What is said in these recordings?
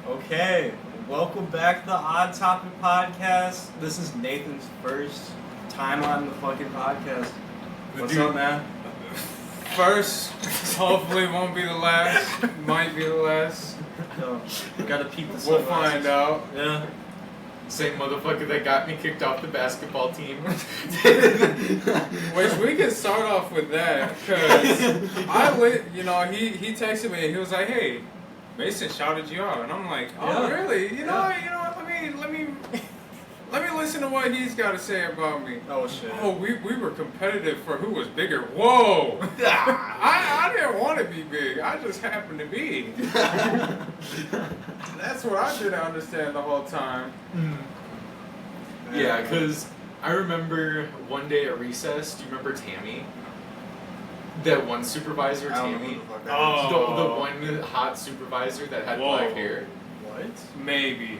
Okay, welcome back to the Odd Topic Podcast. This is Nathan's first time on the fucking podcast. What's up, man? First, hopefully won't be the last. Might be the last. Yo, gotta peep the We'll find out. Yeah. Same motherfucker that got me kicked off the basketball team. Which we can start off with that, because he texted me and he was like, "Hey, Mason shouted you out," and I'm like, "Oh, Yeah. really? You know, let me listen to what he's got to say about me." Oh shit. Oh, we were competitive for who was bigger. Whoa! I didn't want to be big. I just happened to be. That's what I didn't understand the whole time. Yeah, because I remember one day at recess, do you remember Tammy? That one supervisor, I don't know Tammy? who the fuck that is. Oh. The one hot supervisor that had Whoa. black hair. What? Maybe.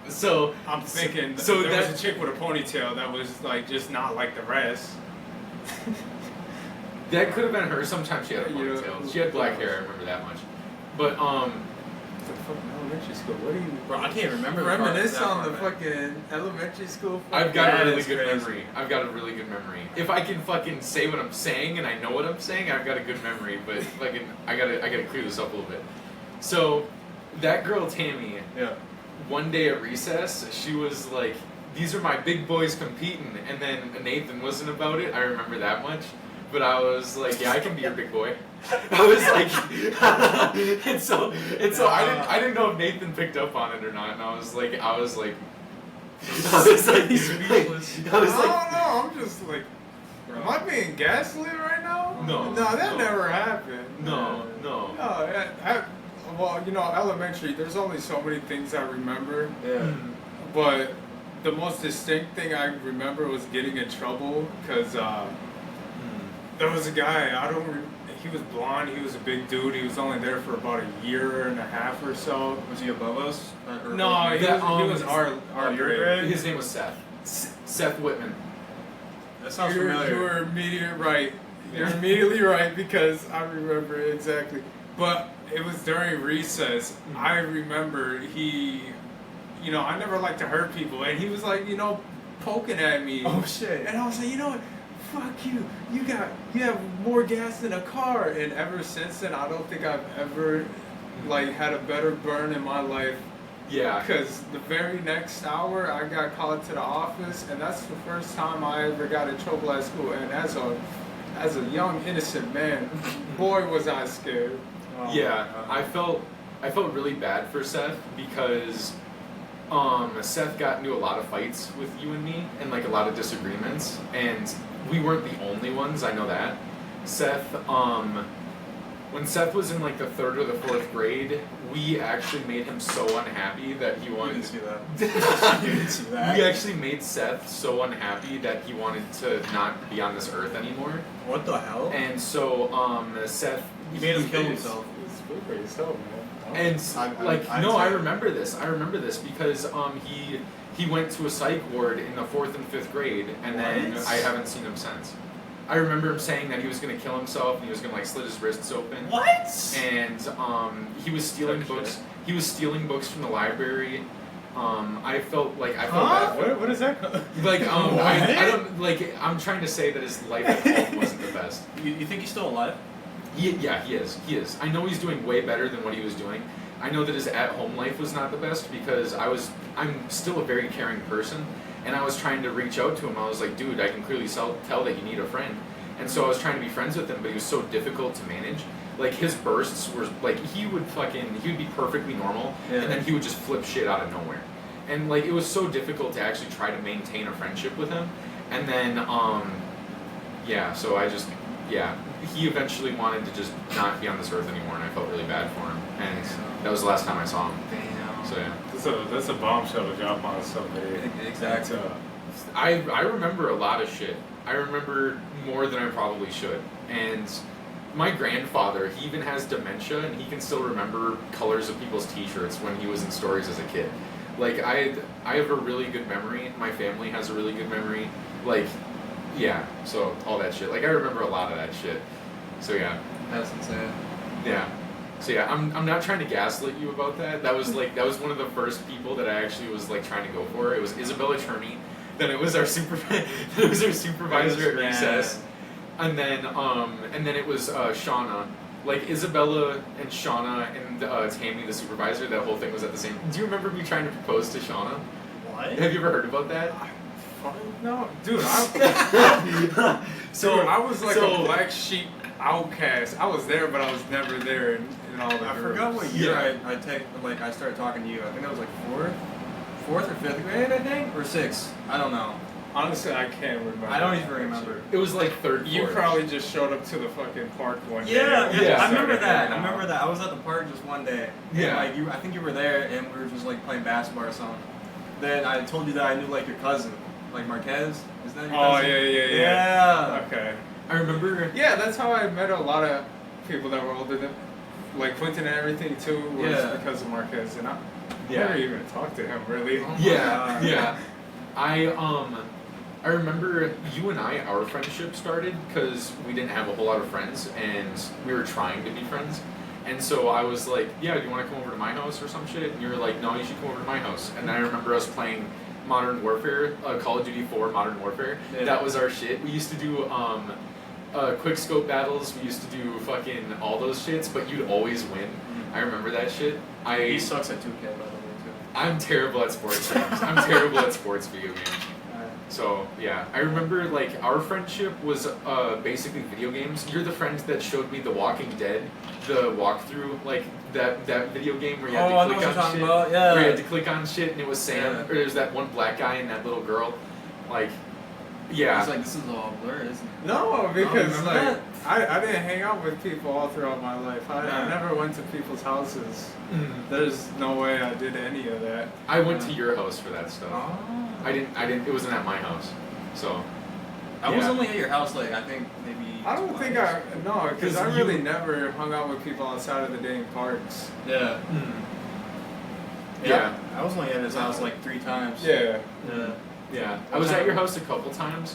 So, I'm thinking so there that was a chick with a ponytail that was like just not like the rest. that could have been her. Sometimes she had a Yeah. ponytail. She had black hair, I remember that much. But, What the fuck, elementary school? What do you Bro, I can't remember. reminisce that on part, the man. fucking elementary school? I've got That a really is good crazy. memory. I've got a really good memory. If I can fucking say what I'm saying and I know what I'm saying, I've got a good memory. But fucking, I gotta clear this up a little bit. So, that girl Tammy, Yeah. one day at recess, she was like, "These are my big boys competing," and then Nathan wasn't about it. I remember that much. But I was like, "Yeah, I can be your big boy." I was like, and so I didn't know if Nathan picked up on it or not, and I was like, Speechless. I was I like, don't know. I'm just like, am I being gaslit right now? No. that never happened. no. Well, elementary. There's only so many things I remember, Yeah. but the most distinct thing I remember was getting in trouble because there was a guy. He was blonde. He was a big dude. He was only there for about a year and a half or so. Was he above us? No, he was our your grade. grade? His name was Seth. Seth Whitman. That sounds You familiar. were immediately right. You're immediately right because I remember it exactly. But it was during recess. I remember I never liked to hurt people, and he was like, poking at me. Oh shit. And I was like, you know what? Fuck you. You have more gas than a car. And ever since then, I don't think I've ever had a better burn in my life. Yeah. Because the very next hour, I got called to the office, and that's the first time I ever got in trouble at school. And as a young innocent man, boy was I scared. Oh, Yeah, my I God. felt really bad for Seth because Seth got into a lot of fights with you and me and like a lot of disagreements, and we weren't the only ones. I know that. Seth, when Seth was in like the 3rd or the 4th grade, we actually made him so unhappy that he You wanted didn't see that. You didn't see that. We actually made Seth so unhappy that he wanted to not be on this earth anymore. What the hell? And so Seth, You made him kill he- himself. Speak for yourself, man. And I'm I sorry. remember this. I remember this because he went to a psych ward in the 4th and 5th grade, and then What? I haven't seen him since. I remember him saying that he was gonna kill himself and he was gonna like slit his wrists open. What? And he was stealing Fuck books. shit. He was stealing books from the library. I felt Huh? bad for him. What is that? Like What? I don't like. I'm trying to say that his life at home wasn't the best. You think he's still alive? He is. He is. I know he's doing way better than what he was doing. I know that his at-home life was not the best because I'm still a very caring person, and I was trying to reach out to him. I was like, dude, I can clearly tell that you need a friend. And so I was trying to be friends with him, but he was so difficult to manage. Like, his bursts were, like, he would be perfectly normal, Yeah. and then he would just flip shit out of nowhere. And, like, it was so difficult to actually try to maintain a friendship with him. And then, he eventually wanted to just not be on this earth anymore, and I felt really bad for him. And that was the last time I saw him. Damn. So, yeah. That's a bombshell to drop on somebody. Exactly. I remember a lot of shit. I remember more than I probably should. And my grandfather, he even has dementia, and he can still remember colors of people's t-shirts when he was in stories as a kid. Like, I have a really good memory. My family has a really good memory. Like, yeah, so all that shit. Like, I remember a lot of that shit. So, yeah. That's insane. Yeah. So yeah, I'm not trying to gaslight you about that. That was one of the first people that I actually was like trying to go for. It was Isabella Cherney. Then it was our supervisor at recess, and then it was Shauna. Like Isabella and Shauna and Tammy, the supervisor. That whole thing was at the same. Do you remember me trying to propose to Shauna? What? Have you ever heard about that? No, dude. I was like a black sheep outcast. I was there, but I was never there in all the I groups. forgot what year I started talking to you. I think that was like fourth or fifth grade, I think, or sixth. I don't know. Honestly, I can't remember. I don't even remember. It was like third. You fourth. probably just showed up to the fucking park one day. Yeah, Yeah. I remember that. I was at the park just one day. Yeah. And, I think you were there, and we were just like playing basketball or something. Then I told you that I knew like your cousin, like Marquez. Is that your cousin? Yeah. Okay. I remember. Yeah, that's how I met a lot of people that were older than, like Quentin and everything too, was because of Marquez, and I never even talked to him really. Oh Yeah. I remember you and our friendship started because we didn't have a whole lot of friends and we were trying to be friends. And so I was like, yeah, do you want to come over to my house or some shit? And you were like, no, you should come over to my house. And then I remember us playing Modern Warfare, Call of Duty 4 Modern Warfare. Yeah. That was our shit. We used to do quick scope battles. We used to do fucking all those shits, but you'd always win. Mm-hmm. I remember that shit. He sucks at 2K, by the way, too. I'm terrible at sports games. I'm terrible at sports video games. So yeah, I remember like our friendship was basically video games. You're the friend that showed me The Walking Dead, the walkthrough, like that video game where you had to click on shit. Where you had to click on shit and it was Sam, or there's that one black guy and that little girl, like. Yeah. It's like, this is all blur, isn't it? No, because I didn't hang out with people all throughout my life. I never went to people's houses. Mm. There's no way I did any of that. I went to your house for that stuff. Oh. I didn't. It wasn't at my house, so. I was only at your house, like I think maybe. I don't think because I really never hung out with people outside of the dang parks. Yeah. Mm. Yeah. I was only at his house like 3 times. Yeah. Yeah, I was at your house a couple times,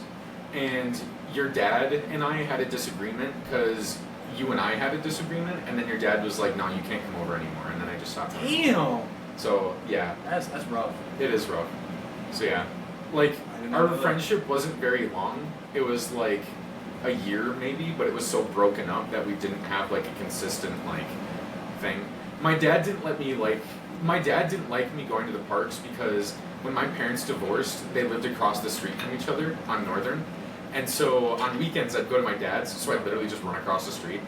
and your dad and I had a disagreement because you and I had a disagreement, and then your dad was like, "No, you can't come over anymore," and then I just stopped. Damn. So yeah, that's rough. It is rough. So yeah, like our friendship wasn't very long. It was like a year maybe, but it was so broken up that we didn't have like a consistent like thing. My dad didn't like me going to the parks because when my parents divorced, they lived across the street from each other on Northern. And so on weekends, I'd go to my dad's, so I'd literally just run across the street.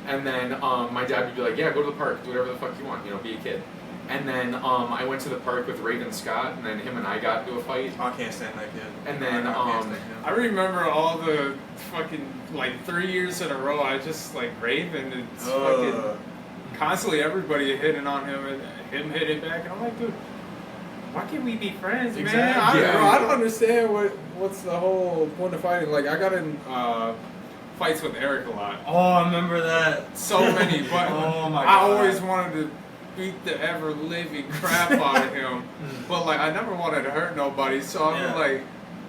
And then my dad would be like, yeah, go to the park, do whatever the fuck you want, be a kid. And then I went to the park with Raven Scott, and then him and I got into a fight. I can't stand that kid. And then I remember all the fucking, 3 years in a row, I just, Raven, it's fucking constantly everybody hitting on him, and him hitting back, and I'm like, dude, why can't we be friends, man? I don't understand what's the whole point of fighting. Like, I got in fights with Eric a lot. Oh, I remember that. So many, but oh my God. I always wanted to beat the ever-living crap out of him. But, I never wanted to hurt nobody, so I'm like...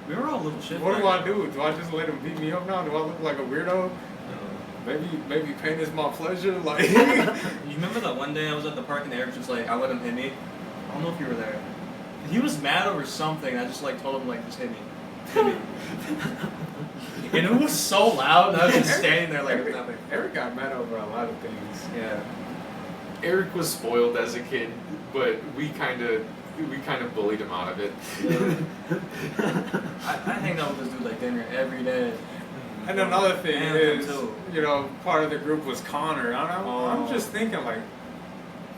We were all little shit. What do I do? Do I just let him beat me up now? Do I look like a weirdo? Maybe pain is my pleasure. You remember that one day I was at the park and Eric just I let him hit me? I don't know if you were there. He was mad over something. I just told him just hit me. Hit me. And it was so loud. And I was just standing there nothing. Eric got mad over a lot of things. Yeah. Eric was spoiled as a kid, but we kind of bullied him out of it. I hang out with this dude dinner every day. And another thing is, part of the group was Connor. I'm just thinking,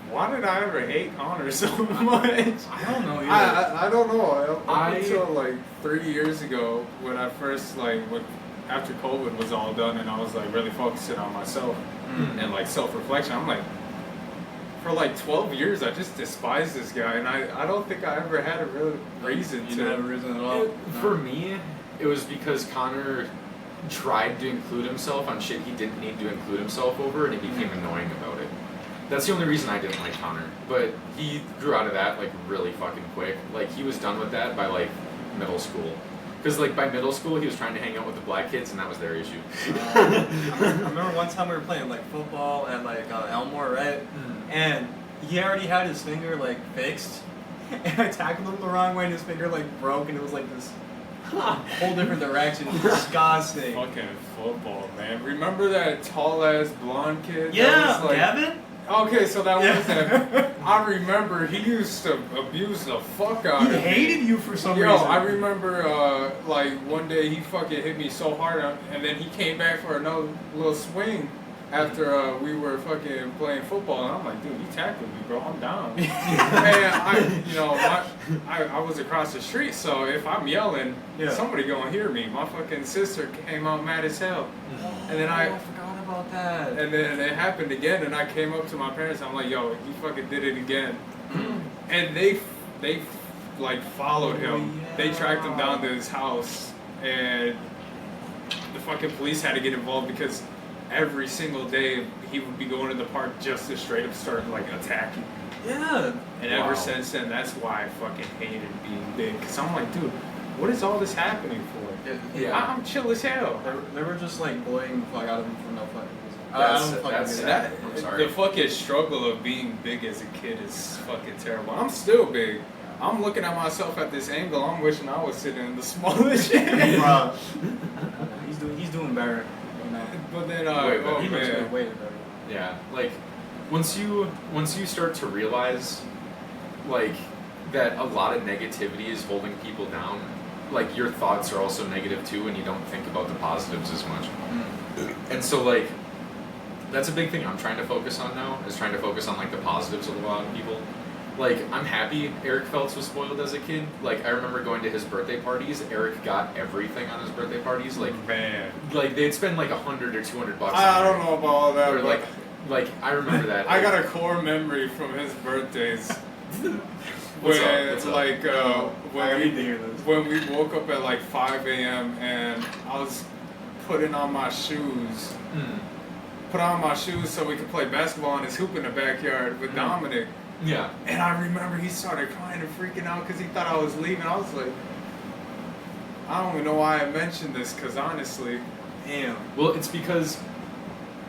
why did I ever hate Connor so much? I don't know either. I don't know. Until 3 years ago, when I first after COVID was all done, and I was really focusing on myself and self-reflection. I'm for 12 years, I just despised this guy, and I don't think I ever had a real reason to. You didn't have a reason at all? For me, it was because Connor tried to include himself on shit he didn't need to include himself over, and he became annoying about it. That's the only reason I didn't like Connor. But he grew out of that really fucking quick. He was done with that by middle school. Because like by middle school, he was trying to hang out with the black kids, and that was their issue. I remember one time we were playing like football at like Elmore, right? And he already had his finger like fixed, and I tackled him the wrong way, and his finger like broke, and it was like this whole different direction. Disgusting. Fucking football, man. Remember that tall ass blonde kid? Yeah, that was, like, Gavin. Okay, so that was that. I remember he used to abuse the fuck out of He me. hated you for some Yo, reason. I remember like one day he fucking hit me so hard, and then he came back for another little swing after we were fucking playing football, and I'm like, dude, you tackled me, bro. I'm down. And I was across the street, so if I'm yelling, somebody gonna hear me. My fucking sister came out mad as hell, and then I forgot about that. and then it happened again, and I came up to my parents. I'm like, yo, he fucking did it again, and they like followed him. Yeah. They tracked him down to his house, and the fucking police had to get involved because every single day he would be going to the park just to straight up start like attacking. Yeah. And ever since then, that's why I fucking hated being big. Cause I'm like, dude, what is all this happening for? Yeah. I'm chill as hell. They were just like bullying the fuck out of him for no fucking reason. I That's- don't fucking that's get sad. it. I'm sorry. The fucking struggle of being big as a kid is fucking terrible. I'm still big. I'm looking at myself at this angle. I'm wishing I was sitting in the smallest shit. Bro. He's doing better. But then, Wait, but oh He looks man. way better. Yeah, like once you start to realize like that a lot of negativity is holding people down, like your thoughts are also negative too, and you don't think about the positives as much. And so like that's a big thing I'm trying to focus on now, is trying to focus on like the positives of a lot of people. Like, I'm happy Eric Phelps was spoiled as a kid. Like, I remember going to his birthday parties. Eric got everything on his birthday parties. Like, Man. like they'd spend like $100 or $200 bucks. I on don't it. know about all that, Or but like I remember that. I got a core memory from his birthdays. What's up? When What's up? like I need to hear this. when we woke up at like 5 a.m. and I was putting on my shoes. Put on my shoes so we could play basketball on his hoop in the backyard with Dominic. Yeah. And I remember he started crying and freaking out because he thought I was leaving. I was like, I don't even know why I mentioned this, because honestly, Damn. Well, it's because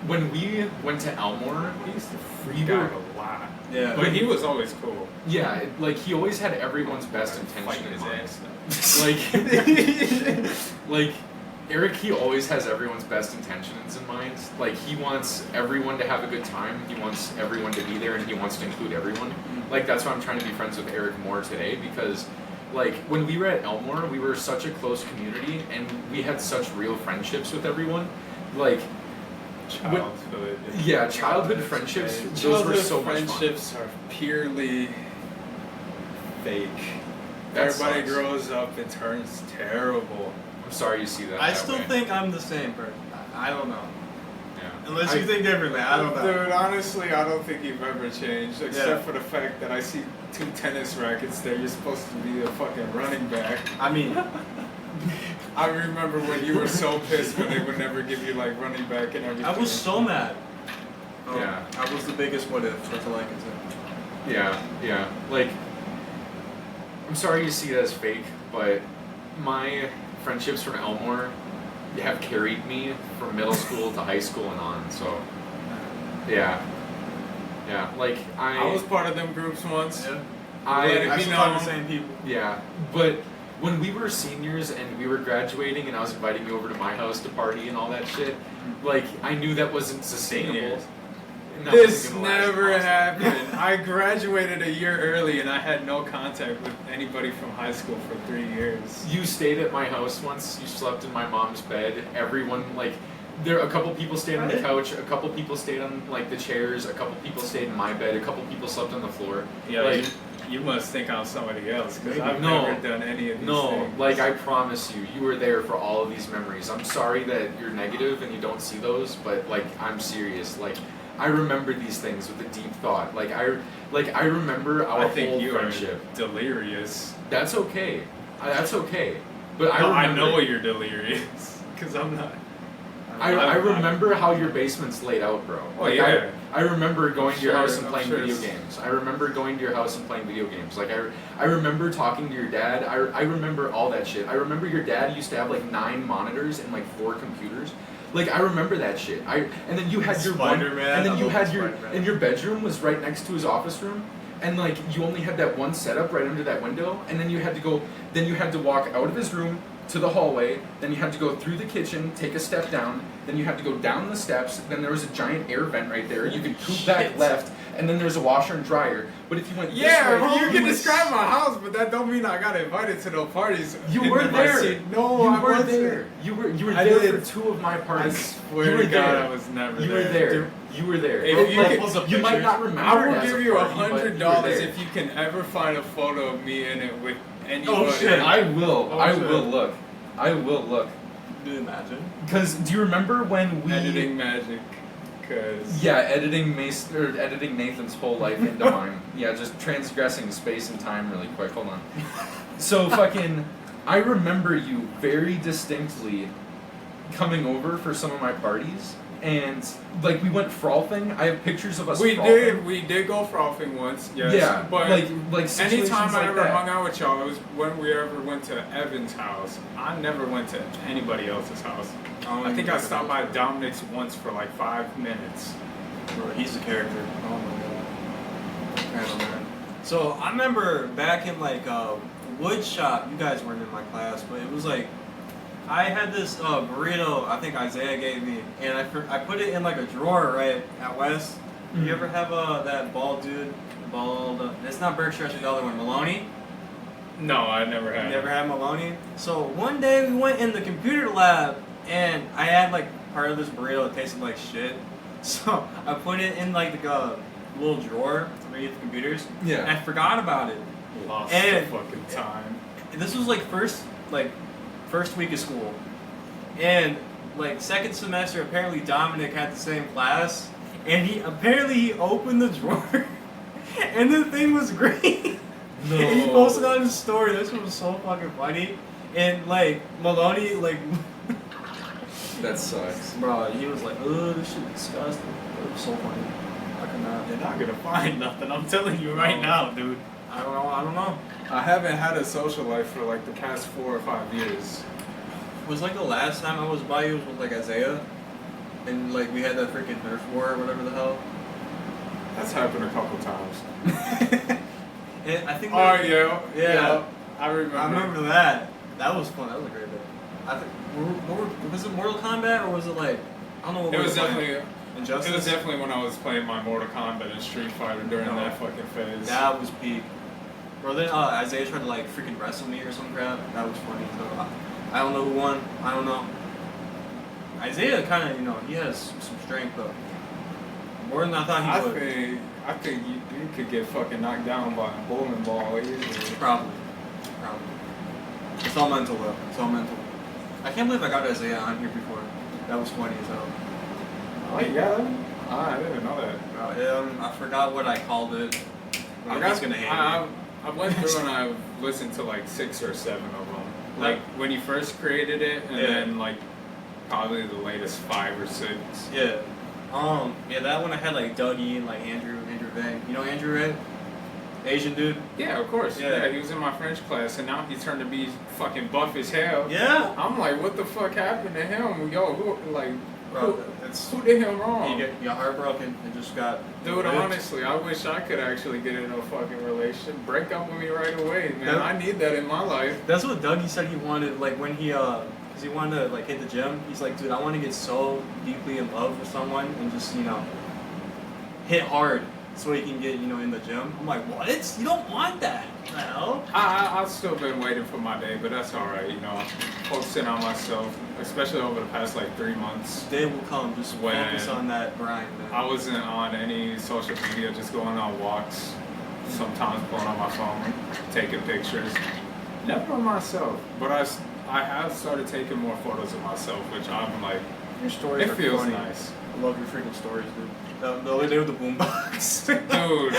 when we went to Elmore, he used to We freak were- out a lot. Yeah. But he was always cool. yeah, like he always had everyone's best Fighting intention in his mind. ass. Like Eric, he always has everyone's best intentions in mind. Like he wants everyone to have a good time. He wants everyone to be there, and he wants to include everyone. Like that's why I'm trying to be friends with Eric more today, because like when we were at Elmore, we were such a close community, and we had such real friendships with everyone. Like Childhood. yeah, childhood friendships. Those were so much fun. friendships are purely fake. That Everybody sucks. grows up and turns terrible. I'm sorry you see that. I that still way. think I'm the same person. I don't know. Yeah. Unless you think differently, I don't know. Dude, honestly, I don't think you've ever changed, except Yeah. for the fact that I see 2 tennis rackets there. You're supposed to be a fucking running back. I mean, I remember when you were so pissed when they would never give you like running back and everything. I was so mad. Yeah. I was the biggest what if. That's all I can say. Yeah. Like, I'm sorry you see it as fake, but my friendships from Elmore have carried me from middle school to high school and on. So, yeah. Like I was part of them groups once. Yeah. Let I it be still talk known. the same people. Yeah, but when we were seniors and we were graduating, and I was inviting you over to my house to party and all that shit, like I knew that wasn't sustainable. Seniors. And that This wasn't gonna last never long. happened. I graduated a year early and I had no contact with anybody from high school for 3 years. You stayed at my house once. You slept in my mom's bed. Everyone like. A couple people stayed on the couch, a couple people stayed on like the chairs, a couple people stayed in my bed, a couple people slept on the floor. Yeah, like, you must think I'm somebody else because Maybe. I've No. never done any of these no, things. like I promise you, you were there for all of these memories. I'm sorry that you're negative and you don't see those, but like I'm serious. Like I remember these things with a deep thought. Like I remember our I think whole you friendship. are delirious. That's okay. That's okay. But I remember, know you're delirious because I'm not. I remember how your basement's laid out, bro. Oh Like, yeah. I remember going to your sure- house and I'm playing sure video it's- games. I remember going to your house and playing video games. Like I remember talking to your dad. I remember all that shit. I remember your dad used to have like 9 monitors and like 4 computers. Like I remember that shit. And then you had your one, Spider-Man, and then I you love had your Spider-Man. and your bedroom was right next to his office room. And like you only had that one setup right under that window, and then you had to walk out of his room to the hallway, then you had to go through the kitchen, take a step down, then you had to go down the steps, then there was a giant air vent right there, you could poop back Shit. left, and then there's a washer and dryer. But if you went Yeah, this way, you can would- describe my house, but that don't mean I got invited to no parties. You in were my there. seat. No, You I were wasn't. there. You were I there did. for 2 of my I parties. swear You were to God, there. I was never You there. were there. Dude, You were there. If It- you like, could- you might pictures. not remember. I will it as give a you party, but $100 were there. if you can ever find a photo of me in it with anybody. Oh, shit. I will. Oh, I shit. will look. I will look. Dude, imagine. Because do you remember when we Editing magic, cause Yeah, editing Nathan's whole life into mine. Yeah, just transgressing space and time really quick. Hold on. So fucking, I remember you very distinctly coming over for some of my parties, and like we went frolfing. I have pictures of us. we frolfing. did go frolfing once. Yes, Yeah, but like situations anytime I like ever that. hung out with y'all, it was when we ever went to Evan's house. I never went to anybody else's house. I think I stopped by Dominic's once for like 5 minutes. Bro, he's a character. Oh my god. Man, man. So I remember back in like wood shop. You guys weren't in my class, but it was like I had this burrito. I think Isaiah gave me, and I put it in like a drawer right at West. You ever have that bald dude? It's not Berkshire. It's the other one, Maloney. No, I never had. You never had Maloney? So one day we went in the computer lab and I had like part of this burrito that tasted like shit. So I put it in like the little drawer underneath the computers. Yeah. And I forgot about it. Lost And- the fucking time. This was like first week of school. And like second semester apparently Dominic had the same class and he opened the drawer and the thing was great. No. And he posted on his story. This was so fucking funny. And like Maloney, like, That sucks. bro, he was like, "Oh, this shit disgusting." It was so funny. I could not. You're not gonna find nothing. I'm telling you right now, dude. I don't know. I haven't had a social life for like the past 4 or 5 years. It was like the last time I was by you was with like Isaiah, and like we had that freaking Nerf war or whatever the hell. That's happened a couple times. And I think. Oh yeah, Yeah. I remember. I remember that. That was fun. That was a great day. I think. Was it Mortal Kombat or was it like? I don't know what It we was were playing. definitely. Injustice. It was definitely when I was playing my Mortal Kombat and Street Fighter during No. that fucking phase. That was peak. Bro, then Isaiah tried to like freaking wrestle me or some crap. That was funny. So I don't know who won. I don't know. Isaiah kind of, he has some strength though. More than I thought he would. I think you could get fucking knocked down by a bowling ball easily. Probably. It's all mental though. It's all mental. I can't believe I got Isaiah on here before. That was funny as hell. Oh yeah, I didn't know that. I forgot what I called it. I'm just gonna hate it. I went through and I listened to like 6 or 7 of them. Like when you first created it, and Yeah. then like probably the latest 5 or 6. Yeah. Yeah, that one I had like Dougie and like Andrew Vang. You know Andrew, right? Asian dude. Yeah, of course. Yeah. Yeah, he was in my French class, and now he turned to be fucking buff as hell. Yeah. I'm like, what the fuck happened to him? Yo, Bro, it's who did him wrong? he got heartbroken and just got. Dude, ripped. honestly, I wish I could actually get in a fucking relationship. Break up with me right away, man. Yeah. I need that in my life. That's what Dougie said he wanted. Like when he, cause he wanted to like hit the gym. He's like, dude, I want to get so deeply in love with someone and just hit hard so he can get in the gym. I'm like, what? You don't want that, what the hell? I've still been waiting for my day, but that's alright, Focusing on myself, especially over the past like 3 months. Day will come. Just focus on that grind, man. I wasn't on any social media, just going on walks, sometimes pulling on my phone, taking pictures. Never of myself, but I have started taking more photos of myself, which I'm like, Your stories it are feels funny. nice. I love your freaking stories, dude. The other day with the boombox. Dude,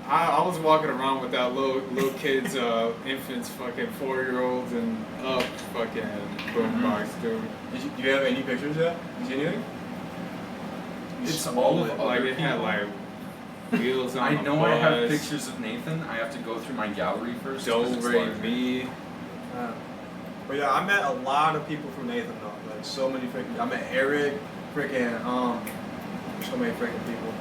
I was walking around with that little kids, infants, fucking 4-year-olds and up fucking boombox, dude. Do you have any pictures yet? You see anything? It's small all of with Like other it had people. like wheels on I the know bus. I have pictures of Nathan. I have to go through my gallery first. 'cause it's Dobre, larger. me. But yeah, I met a lot of people from Nathan though. Like so many freaking. I met Eric, freaking so many freaking people.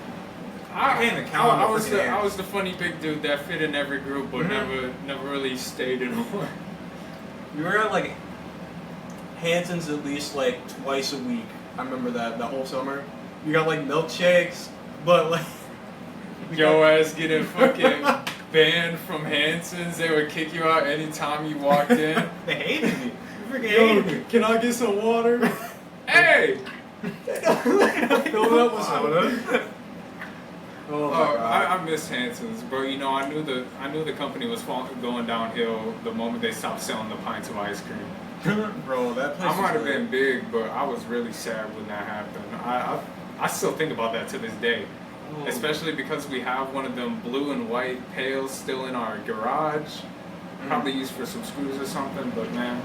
I can't even count I the was freaking the ants. I was the funny big dude that fit in every group, but never really stayed in one. You were at like Hanson's at least like twice a week. I remember that the whole summer. You got like milkshakes, but like Yo ass getting fucking banned from Hanson's. They would kick you out anytime you walked in. they hated me. They freaking Yo, hated me. can I get some water? Hey! Fill it up with soda. Oh my god. I miss Hanson's, bro. You know, I knew the company was going downhill the moment they stopped selling the pints of ice cream. Bro, that place I might have was been big, but I was really sad when that happened. I still think about that to this day, Oh. especially because we have one of them blue and white pails still in our garage, probably used for some screws or something. But man,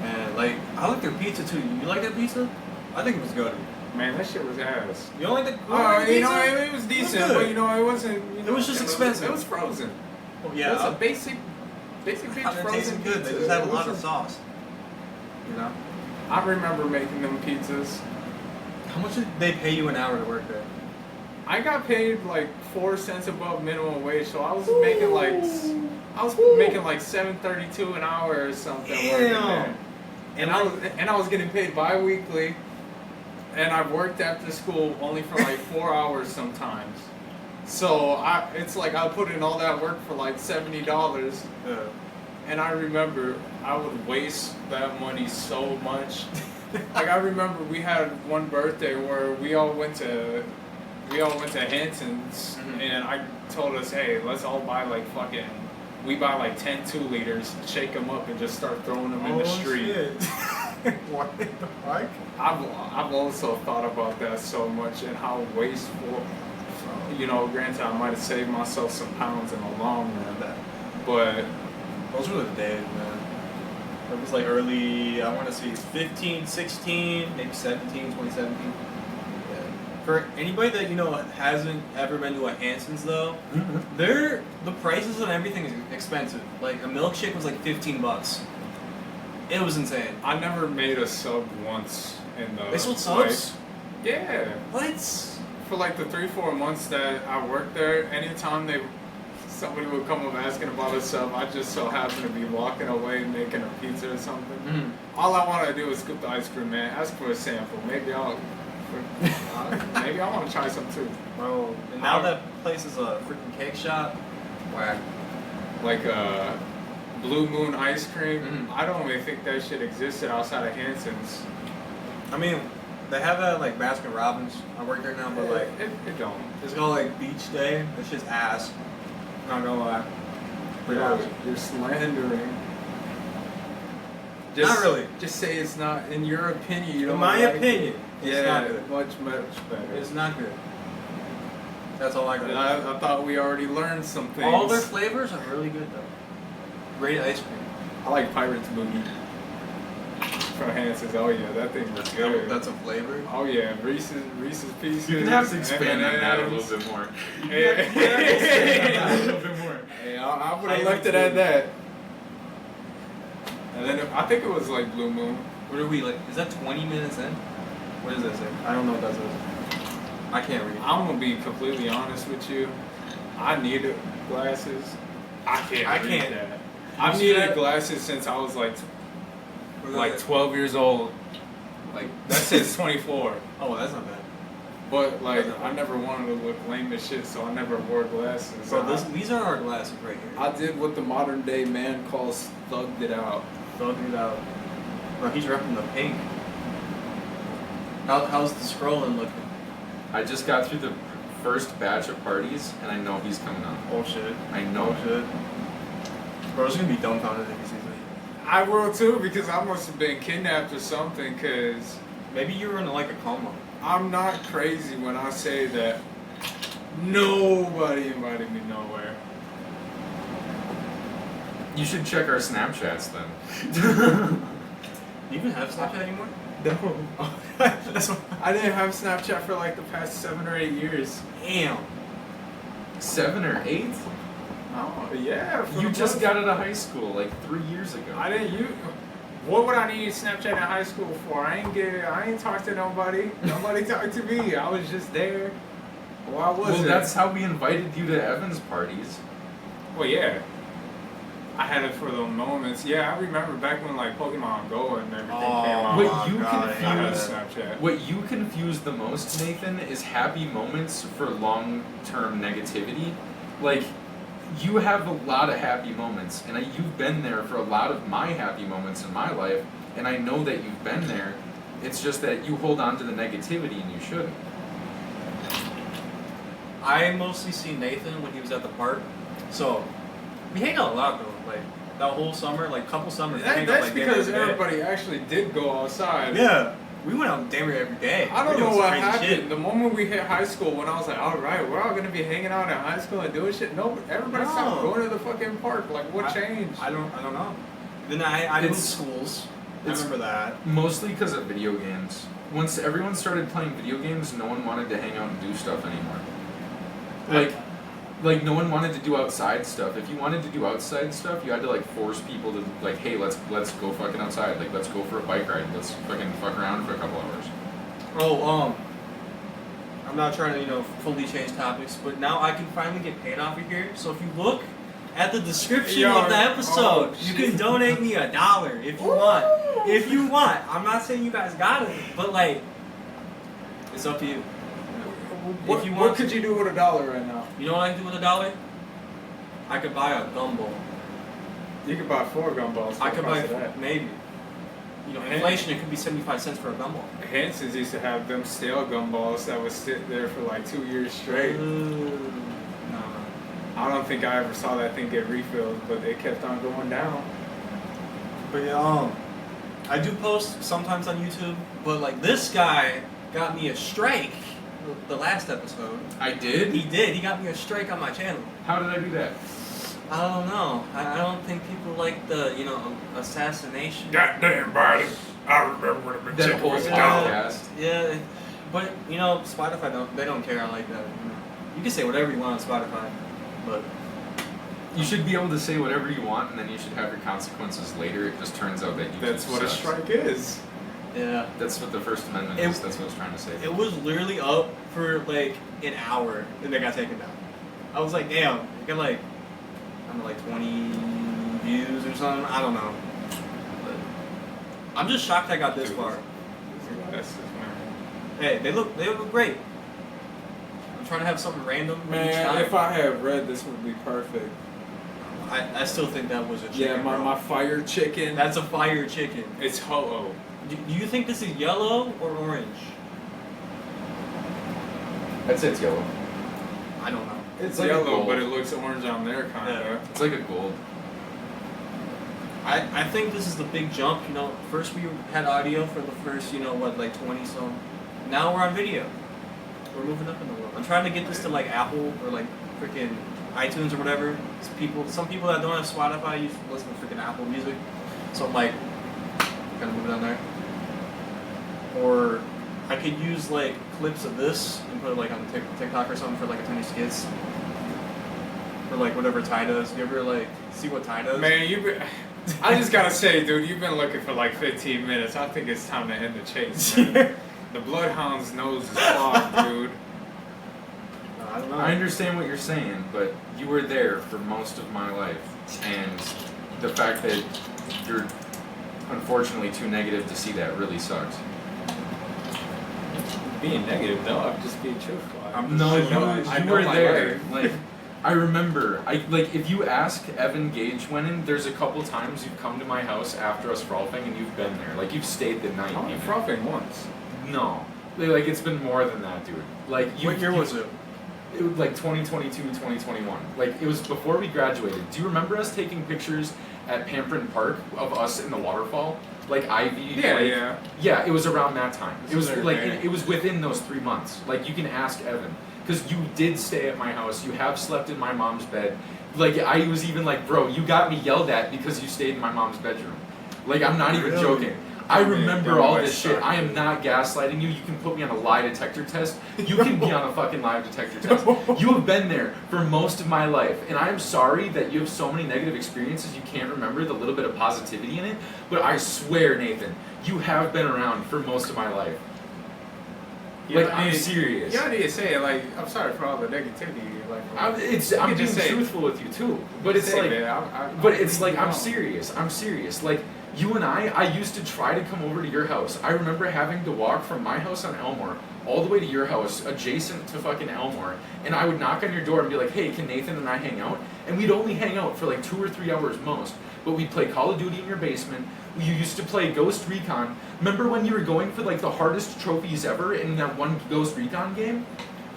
And like, I like their pizza too. You like that pizza? I think it was good. man, that shit was ass. You don't like the You know, pizza? it was decent, good. but you know, it wasn't. You know, It was just expensive. It was frozen. Oh, It yeah. was a basic They're bitch frozen tasting good. They pizza. just have a It lot of wasn't- sauce. You know? I remember making them pizzas. How much did they pay you an hour to work there? I got paid like 4 cents above minimum wage, so I was making like $7.32 an hour or something. Working there. And I was getting paid bi-weekly, and I worked after school only for like 4 hours sometimes. So it's like I put in all that work for like $70. Yeah. And I remember I would waste that money so much. Like I remember we had one birthday where we all went to Hanson's, and I told us, hey, let's all buy like we buy like 10 2-liters, shake them up, and just start throwing them in the street. Shit. What the fuck? I've also thought about that so much and how wasteful. You know, granted, I might have saved myself some pounds in the long run, but Those were the days, man. It was like early, I want to see, 15, 16, maybe 17, 2017. Yeah. For anybody that, you know, hasn't ever been to a Hanson's, though, the prices and everything is expensive. Like, a milkshake was like $15. It was insane. I never made a sub once in the. They sold subs? Yeah. What? For like the 3-4 months that I worked there, anytime somebody would come up asking about a sub, I just so happened to be walking away making a pizza or something. All I want to do is scoop the ice cream, man. Ask for a sample. Maybe I want to try some too. Bro, and now that place is a freaking cake shop. Whack. Like Blue Moon ice cream. Mhm. I don't even think that shit existed outside of Hanson's. I mean, they have that like Baskin Robbins. I work there now, but like It don't. it's called like Beach Day. That shit's ass. Not gonna lie. You're slandering. Not really. Just say it's not, in your opinion, you In don't my like opinion, it. it's Yeah, not good. much better. It's not good. That's all I got. I thought we already learned some things. All their flavors are really good though. Great ice cream. I like Pirates Boogie from Hanson's. Oh yeah, that thing was good. That's a flavor. Oh yeah, Reese's Pieces. You can have to expand on that a M&Ms. little bit more. Yeah. A little bit more. Hey, I would have left it at that. And then I think it was like Blue Moon. What are we like? Is that 20 minutes in? What does that say? I don't know what that says. I can't read. I'm gonna be completely honest with you. I needed glasses. I can't read that. I've see needed that? glasses since I was like What is like that? 12 years old. Like that says 24. Oh, that's not bad. But like I never wanted to look lame as shit, so I never wore glasses. So these are our glasses right here. I did what the modern day man calls thugged it out. Thug it out. Bro, he's repping the pink. How's the scrolling looking? I just got through the first batch of parties, and I know he's coming on. Oh shit. I know. Oh shit. Bro's gonna be dumbfounded if he sees me. I will too, because I must have been kidnapped or something, because Maybe you were in like a coma. I'm not crazy when I say that nobody invited me nowhere. You should check our Snapchats then. Do you even have Snapchat anymore? No. That's what. I didn't have Snapchat for like the past 7 or 8 years. Damn. 7 or 8? Oh yeah. for You the just most- got out of high school like 3 years ago. I didn't use. What would I need Snapchat in high school for? I ain't talked to nobody. Nobody talked to me. I was just there. Why was Well, it? that's how we invited you to Evan's parties. Well, yeah. I had it for the moments. Yeah, I remember back when like Pokemon Go and everything Oh, came out. What you God, I had confuse Snapchat. What you confuse the most, Nathan, is happy moments for long-term negativity. Like, you have a lot of happy moments, and you've been there for a lot of my happy moments in my life, and I know that you've been there. It's just that you hold on to the negativity, and you shouldn't. I mostly see Nathan when he was at the park. So, we hang out a lot though. Like, that whole summer, like, couple summers, we hang out That's like because every day. everybody actually did go outside. Yeah. We went out damn near every day. I We don't doing know some what crazy happened. shit. The moment we hit high school, when I was like, all right, we're all gonna be hanging out in high school and doing shit. No, everybody stopped No. going to the fucking park. Like, what changed? I don't know. Then I moved It's- schools. I it's- remember that. Mostly because of video games. Once everyone started playing video games, no one wanted to hang out and do stuff anymore. Like no one wanted to do outside stuff. If you wanted to do outside stuff, you had to like force people to like, hey, let's go fucking outside. Like, let's go for a bike ride. Let's fucking fuck around for a couple hours. Oh, I'm not trying to, fully change topics, but now I can finally get paid off of here. So if you look at the description Yo, of the episode, oh, you shit. can donate me $1 if you want. If you want. I'm not saying you guys got it, but like, it's up to you. What, if you what want could to. you do with $1 right now? You know what I can do with $1? I could buy a gumball. You could buy 4 gumballs. for I the could price buy, of that. maybe. Inflation, it could be 75 cents for a gumball. Hanson's used to have them stale gumballs that would sit there for like 2 years straight. No. I don't think I ever saw that thing get refilled, but it kept on going down. But yeah, I do post sometimes on YouTube, but like this guy got me a strike the last episode. I did? He did. He got me a strike on my channel. How did I do that? I don't know. I don't think people like the, assassination. Goddamn, Biden. I remember when the That chicken whole was podcast. Yeah, but Spotify they don't care. I like that. You can say whatever you want on Spotify, but You should be able to say whatever you want, and then you should have your consequences later. It just turns out that you That's what a strike is. yeah. That's what the First Amendment is. That's what it's trying to say. It was literally up for like an hour, and they got taken down. I was like, damn, I got like, I don't know, like 20 views or something. I don't know. But I'm just shocked I got this far. Hey, they look great. I'm trying to have something random each Man, time. if I had red, this would be perfect. I still think that was a chicken. Yeah, bro. my fire chicken. That's a fire chicken. It's ho-oh. Do you think this is yellow or orange? I'd say it's yellow. I don't know. It's like a yellow, gold. but it looks orange on there, kind of. Yeah. It's like a gold. I think this is the big jump. First we had audio for the first, 20 so. Now we're on video. We're moving up in the world. I'm trying to get this to like Apple or like freaking iTunes or whatever. Some people that don't have Spotify use listen to freaking Apple Music. So I'm like, kind of move it on there. Or I could use like clips of this and put it like on TikTok or something for like a tiny skits. Or like whatever Ty does. You ever like see what Ty does? Man, I just gotta say, dude, you've been looking for like 15 minutes. I think it's time to end the chase, man. The Bloodhound's nose is clogged, dude. I don't know. I understand what you're saying, but you were there for most of my life, and the fact that you're unfortunately too negative to see that really sucks. Being negative, no, I'm just being truthful. No, I you know were my there. life. Like, I remember. If you ask Evan Gage Wenin, there's a couple times you've come to my house after us frolfing, and you've been there. Like, you've stayed the night. I only even. frothing once. No. Like, it's been more than that, dude. Like, What year was it? It was like 2022, 2021. Like, it was before we graduated. Do you remember us taking pictures at Pamprin Park of us in the waterfall? Like Ivy? Yeah, like, yeah. Yeah, it was around that time. It was like, Okay. it was within those 3 months. Like, you can ask Evan. Because you did stay at my house. You have slept in my mom's bed. Like, I was even like, bro, you got me yelled at because you stayed in my mom's bedroom. Like, I'm not even Really? joking. I remember all this shit. I am not gaslighting you. You can put me on a lie detector test. You can be on a fucking lie detector test. You have been there for most of my life, and I am sorry that you have so many negative experiences you can't remember the little bit of positivity in it, but I swear, Nathan, you have been around for most of my life. Like, I'm serious. Yeah, I did say, like, I'm sorry for all the negativity. Like, I'm being truthful with you too, but it's like, I'm serious. I'm serious. Like, you and I used to try to come over to your house. I remember having to walk from my house on Elmore all the way to your house, adjacent to fucking Elmore, and I would knock on your door and be like, hey, can Nathan and I hang out? And we'd only hang out for like 2 or 3 hours most, but we'd play Call of Duty in your basement. You used to play Ghost Recon. Remember when you were going for like the hardest trophies ever in that one Ghost Recon game?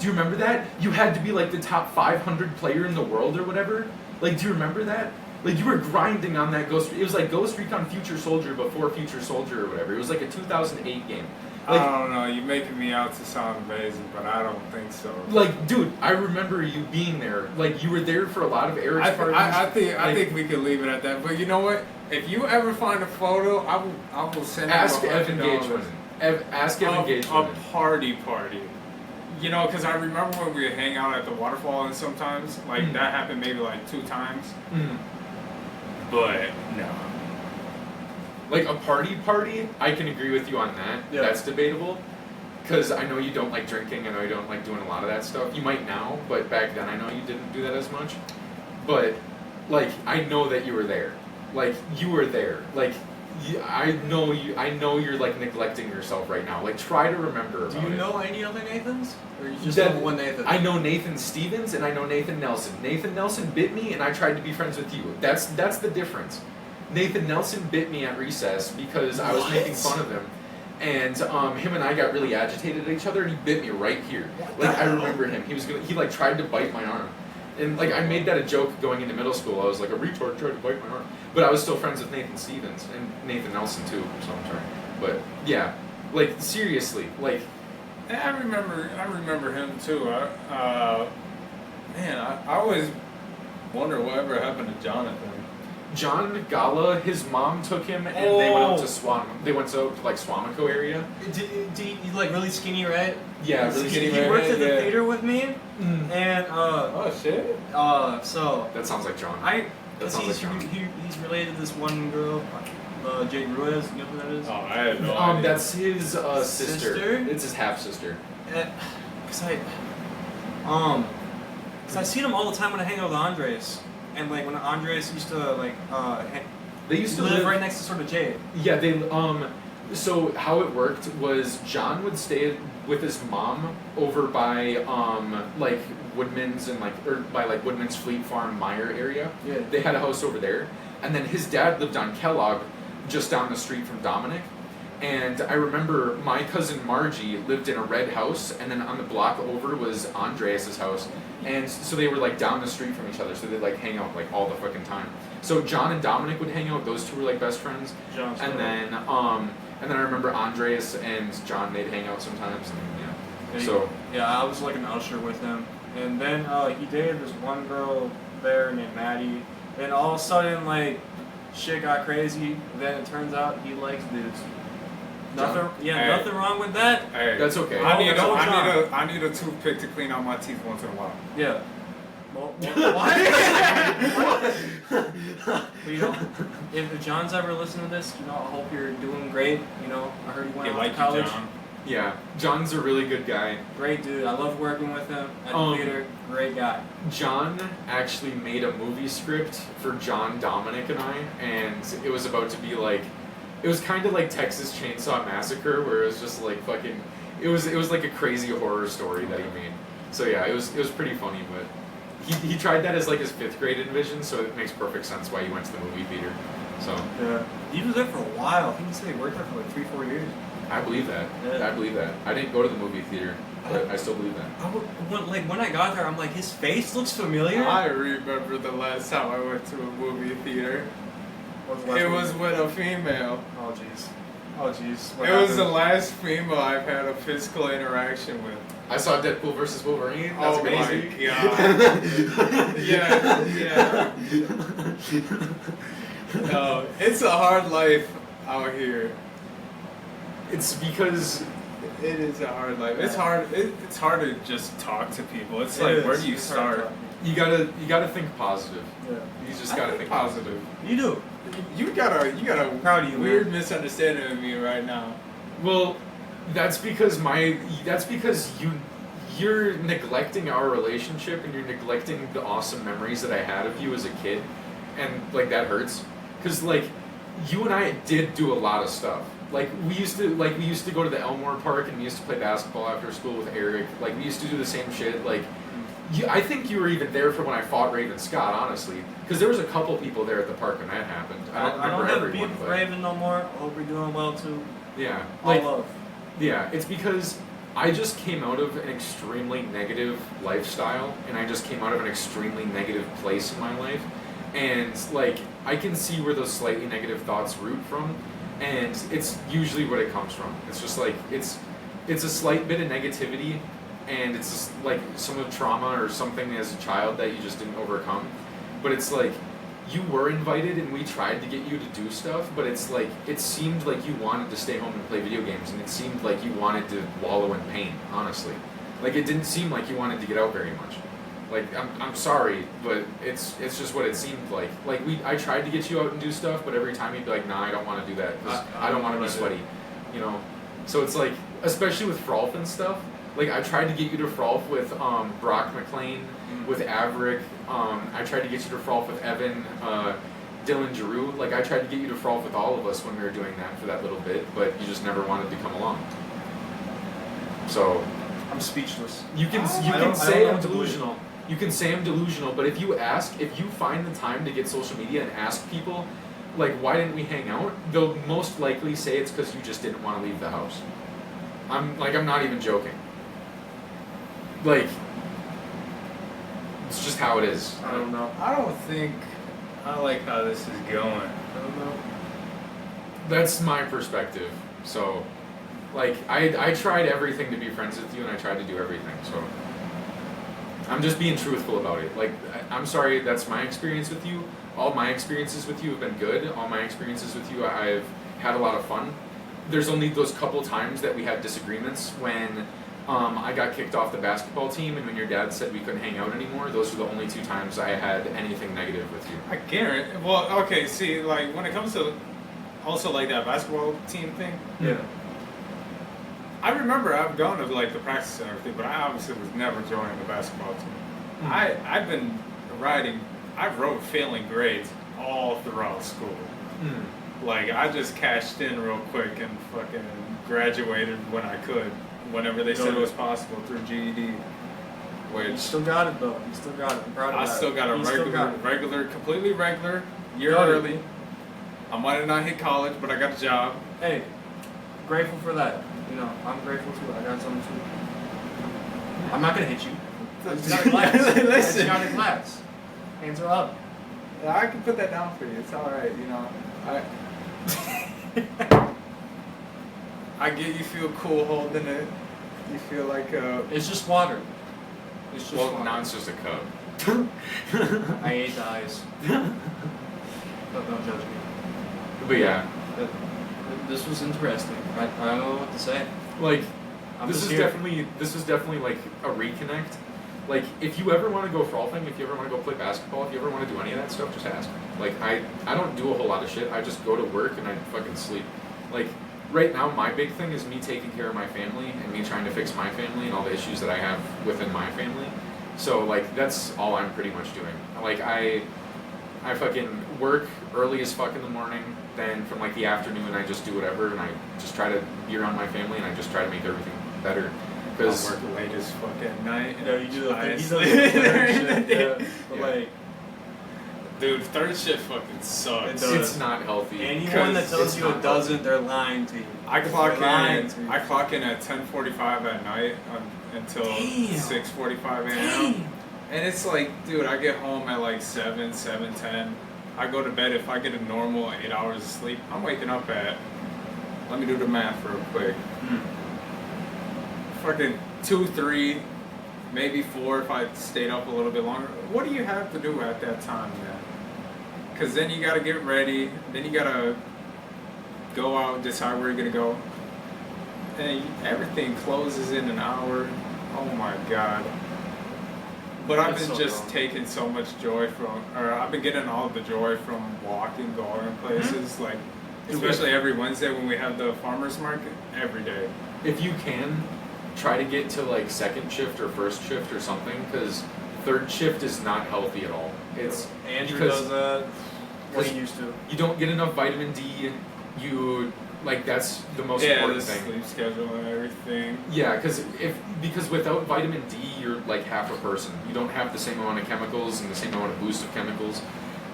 Do you remember that? You had to be like the top 500 player in the world or whatever. Like, do you remember that? Like, you were grinding on that Ghost. It was like Ghost Recon Future Soldier before Future Soldier or whatever. It was like a 2008 game. Like, I don't know. You're making me out to sound amazing, but I don't think so. Like, dude, I remember you being there. Like, you were there for a lot of Eric's parties. I think we can leave it at that. But you know what? If you ever find a photo, I will send you Ask Evan Gageman. Ask Evan Gageman. A party. You know, because I remember when we would hang out at the waterfall, and sometimes like that happened maybe like 2 times. But no. Like a party, I can agree with you on that. Yeah. That's debatable. Because I know you don't like drinking, I know you don't like doing a lot of that stuff. You might now, but back then I know you didn't do that as much. But, like, I know that you were there. Like, you were there. Like, I know you're, like, neglecting yourself right now. Like, try to remember about it. Do you know any other Nathans? Or you just know one Nathan? I know Nathan Stevens and I know Nathan Nelson. Nathan Nelson bit me and I tried to be friends with you. That's the difference. Nathan Nelson bit me at recess because I was making fun of him. And him and I got really agitated at each other and he bit me right here. Like, I remember him. He like tried to bite my arm. And like I made that a joke going into middle school. I was like, a retard tried to bite my arm. But I was still friends with Nathan Stevens and Nathan Nelson too, so I'm sorry. But yeah. Like, seriously, like, I remember him too. I always wonder whatever happened to Jonathan. John Gala, his mom took him and they went out to They went to like Swamico area. He's like really skinny, right? Yeah, really skinny. He worked at the theater with me, and oh shit. So that sounds like John. He's related to this one girl, Jade Ruiz. You know who that is? Oh, I had no idea. That's his sister. It's his half sister. Cause I seen him all the time when I hang out with Andres. And like when Andres used to like they used to live right next to sort of Jade. Yeah, they so how it worked was John would stay with his mom over by like Woodman's and by Woodman's Fleet Farm Meyer area. Yeah. They had a house over there. And then his dad lived on Kellogg, just down the street from Dominic. And I remember my cousin Margie lived in a red house, and then on the block over was Andreas' house. And so they were like down the street from each other, so they'd like hang out like all the fucking time. So John and Dominic would hang out; those two were like best friends. And then I remember Andreas and John, they'd hang out sometimes. And, I was like an usher with him, and then he dated this one girl there named Maddie. Then all of a sudden, like, shit got crazy. Then it turns out he likes dudes. Nothing wrong with that. Hey, that's okay. I need a toothpick to clean out my teeth once in a while. Yeah. Well, what? If John's ever listening to this, I hope you're doing great. I heard he went to college. John. Yeah, John's a really good guy. Great dude. I love working with him at the theater. Great guy. John actually made a movie script for John, Dominic, and I, and it was about to be like, it was kind of like Texas Chainsaw Massacre, where it was just like fucking, it was like a crazy horror story that he made. So yeah, it was pretty funny, but he tried that as like his 5th grade envision, so it makes perfect sense why he went to the movie theater. So yeah, he was there for a while. I think he said he worked there for like 3-4 years. I believe that. Yeah. I believe that. I didn't go to the movie theater, but I still believe that. When I got there, I'm like, his face looks familiar. I remember the last time I went to a movie theater. It was with a female. Oh jeez. It was the last female I've had a physical interaction with. I saw Deadpool vs. Wolverine. That's amazing. My God. yeah. No, it's a hard life out here. It's because It is a hard life. It's hard. It's hard to just talk to people. It's It like, is. where do you It's hard to you start? gotta think positive. Yeah. You just I gotta think think positive. You do. You got a Proud of you, weird man. misunderstanding of me right now. Well, that's because you're neglecting our relationship and you're neglecting the awesome memories that I had of you as a kid, and like that hurts, because like you and I did do a lot of stuff. Like we used to go to the Elmore Park and we used to play basketball after school with Eric. Like we used to do the same shit. Like I think you were even there for when I fought Raven Scott, honestly, because there was a couple people there at the park when that happened. I don't remember have everyone, beef with but Raven no more. I hope you're doing well too. yeah, All like love. yeah, it's because I just came out of an extremely negative lifestyle, and I just came out of an extremely negative place in my life, and like I can see where those slightly negative thoughts root from, and it's usually what it comes from. It's just like it's a slight bit of negativity, and it's just like some of trauma or something as a child that you just didn't overcome. But it's like you were invited and we tried to get you to do stuff, but it's like it seemed like you wanted to stay home and play video games, and it seemed like you wanted to wallow in pain, honestly. Like it didn't seem like you wanted to get out very much. Like I'm sorry, but it's just what it seemed like. Like I tried to get you out and do stuff, but every time you'd be like, nah, I don't want to do that because I don't want to be sweaty, you know. So it's like, especially with Frolf and stuff. Like I tried to get you to Frolf with Brock McLean, with Averick. I tried to get you to Frolf with Evan, Dylan Giroux. Like I tried to get you to Frolf with all of us when we were doing that for that little bit, but you just never wanted to come along. So I'm speechless. you can say I'm delusional. You can say I'm delusional, but if you find the time to get social media and ask people, like, why didn't we hang out? They'll most likely say it's because you just didn't want to leave the house. I'm not even joking. Like, it's just how it is. I don't know. I don't think I like how this is going. I don't know. That's my perspective. So, like, I tried everything to be friends with you, and I tried to do everything. So, I'm just being truthful about it. Like, I'm sorry, that's my experience with you. All my experiences with you have been good. All my experiences with you, I've had a lot of fun. There's only those couple times that we had disagreements when I got kicked off the basketball team and when your dad said we couldn't hang out anymore. Those were the only two times I had anything negative with you. I guarantee. Well, okay. See, like when it comes to also like that basketball team thing. Yeah. I remember I've gone to like the practice and everything, but I obviously was never joining the basketball team. I've been riding. I wrote failing grades all throughout school. Like I just cashed in real quick and fucking graduated when I could, whenever they said it was possible through GED. You Which still got it though. You still got it. I'm proud of I that. still got a You still got it. completely regular year Got it. early. I might have not hit college, but I got a job. Hey, grateful for that. You know, I'm grateful too. I got something too. I'm not gonna hit you. I just got a glass. I just got a glass. Hands are up. I can put that down for you. It's all right, you know. I get you feel cool holding it. You feel like It's just water. It's just Well, water. now it's just a cup. I ate the ice. Don't judge me. But yeah, This was interesting. I don't know what to say. like I'm this just is here. definitely like a reconnect. Like if you ever want to go frolfing, if you ever want to go play basketball, if you ever want to do any of that stuff, just ask me. Like I don't do a whole lot of shit. I just go to work and I fucking sleep. Like right now, my big thing is me taking care of my family and me trying to fix my family and all the issues that I have within my family. So like that's all I'm pretty much doing. Like I fucking work early as fuck in the morning. Then from like the afternoon, I just do whatever and I just try to be around my family and I just try to make everything better. I Because work late as fuck at night. You know, you do the I thing. He does sleep the during the third day. shift. But Yeah. like, Dude, third shift fucking sucks. It does. it's not healthy. anyone that tells it's you not it doesn't, they're lying to you. I clock Lying in. to you. I clock in at 10:45 at night until Damn. 6:45 a.m. Dang. And it's like, dude, I get home at like 7:10. I go to bed. If I get a normal 8 hours of sleep, I'm waking up at. Let me do the math real quick. Fucking 2, 3, maybe 4 if I stayed up a little bit longer. What do you have to do at that time, man? Because then you gotta get ready. Then you gotta go out and decide where you're gonna go. and everything closes in an hour. Oh my god. But I've That's been so just dumb. taking so much joy from, or I've been getting all the joy from walking, going places, like, especially every Wednesday when we have the farmer's market, every day. If you can, try to get to like second shift or first shift or something, because third shift is not healthy at all. It's Andrew because does that. What because he used to. you don't get enough vitamin D. You like that's the most Yeah, the important thing. sleep schedule and everything. Yeah, because without vitamin D, you're like half a person. You don't have the same amount of chemicals and the same amount of boost of chemicals,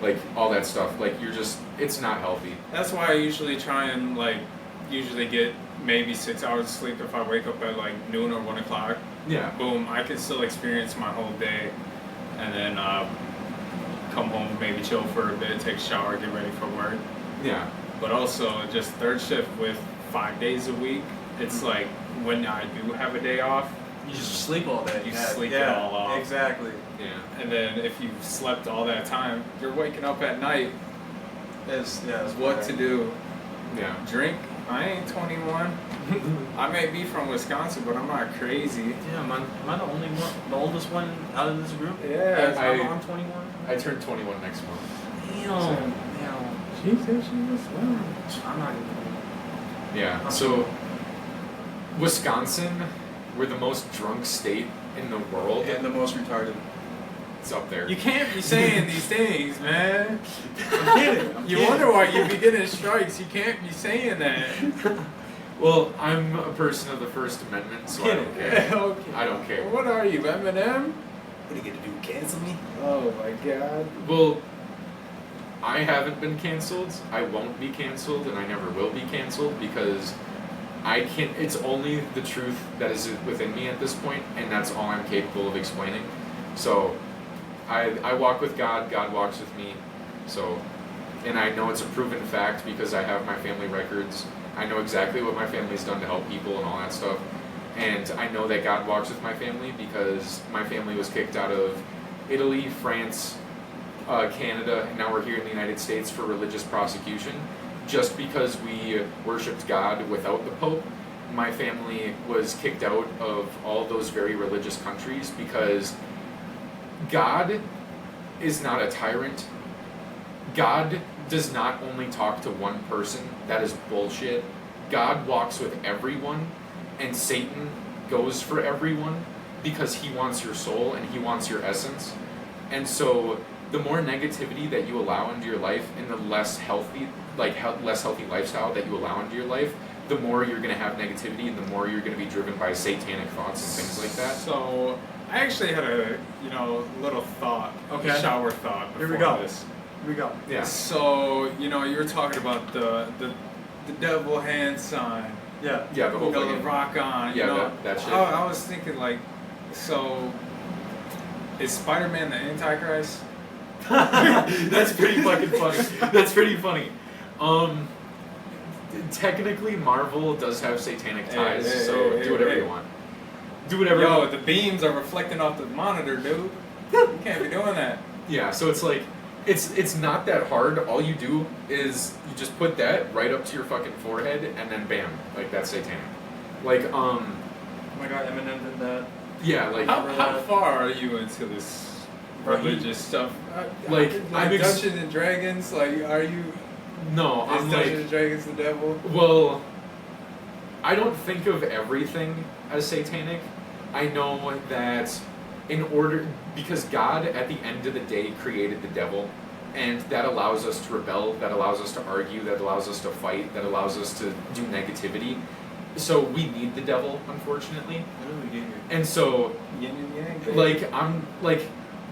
like all that stuff. Like you're just, it's not healthy. That's why I usually try and, like, usually get maybe 6 hours of sleep if I wake up at, like, noon or 1 o'clock. Yeah. Boom, I can still experience my whole day, and then come home, maybe chill for a bit, take a shower, get ready for work. Yeah. But also, just third shift with 5 days a week, it's like when I do have a day off, You just sleep all day. You Yeah, sleep it yeah, all off. Exactly. Yeah. and then if you've slept all that time, you're waking up at night. It's What to do? Yeah. Drink? I ain't 21. I may be from Wisconsin, but I'm not crazy. Yeah, am I the only one, the oldest one out of this group? Yeah, I'm 21. I turn 21 next month. Damn. She said she was well. I'm not even. Yeah. So, Wisconsin, we're the most drunk state in the world. And the most retarded. It's up there. You can't be saying these things, man. I'm kidding. I'm You kidding. wonder why you be getting strikes. You can't be saying that. Well, I'm a person of the First Amendment, so I don't care. Okay. I don't care. What are you, Eminem? What are you gonna do? Cancel me? Oh my god. Well, I haven't been canceled. I won't be canceled, and I never will be canceled because I can't. It's only the truth that is within me at this point, and that's all I'm capable of explaining. So, I walk with God. God walks with me. So, and I know it's a proven fact because I have my family records. I know exactly what my family's done to help people and all that stuff. And I know that God walks with my family because my family was kicked out of Italy, France, Canada, and now we're here in the United States for religious prosecution. Just because we worshipped God without the Pope, my family was kicked out of all those very religious countries because God is not a tyrant. God does not only talk to one person. That is bullshit. God walks with everyone, and Satan goes for everyone because he wants your soul and he wants your essence. And so the more negativity that you allow into your life and the less healthy lifestyle that you allow into your life, the more you're going to have negativity and the more you're going to be driven by satanic thoughts and things like that. So I actually had a little thought, Okay. a shower thought before Here we go. this. Here we go. Yeah. So you were talking about the devil hand sign. Yeah. Yeah, the whole The thing. rock on. Yeah, you know, that shit. I was thinking like, so is Spider-Man the Antichrist? That's pretty fucking funny. That's pretty funny. Technically, Marvel does have satanic ties, Hey, so hey, do whatever hey. you want. Do whatever you Yo, want. the beams are reflecting off the monitor, dude. You can't be doing that. Yeah, so it's like, it's not that hard. All you do is you just put that right up to your fucking forehead, and then bam, like that's satanic. Like, Oh my god, Eminem did that. yeah, like, How far are you into this religious stuff? Like, I'm Dungeons and Dragons. Like, are you? no, Is I'm Dungeons like, and Dragons the devil? well, I don't think of everything as satanic. I know that because God at the end of the day created the devil, and that allows us to rebel, that allows us to argue, that allows us to fight, that allows us to do negativity. So we need the devil, unfortunately. What did we get here? And so, Yin and yang. baby. like, I'm like,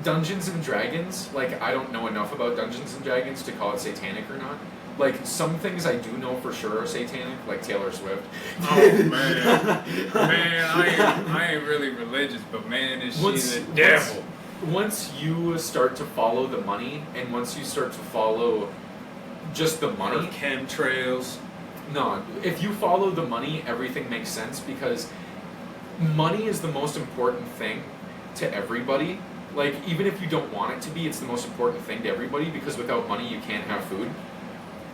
Dungeons and Dragons, like, I don't know enough about Dungeons and Dragons to call it satanic or not. Like, some things I do know for sure are satanic, like Taylor Swift. Oh man, man, I ain't really religious, but man, is she the devil? Once you start to follow the money, and once you start to follow just the Or money, chemtrails. no, if you follow the money, everything makes sense because money is the most important thing to everybody. Like, even if you don't want it to be, it's the most important thing to everybody because without money, you can't have food.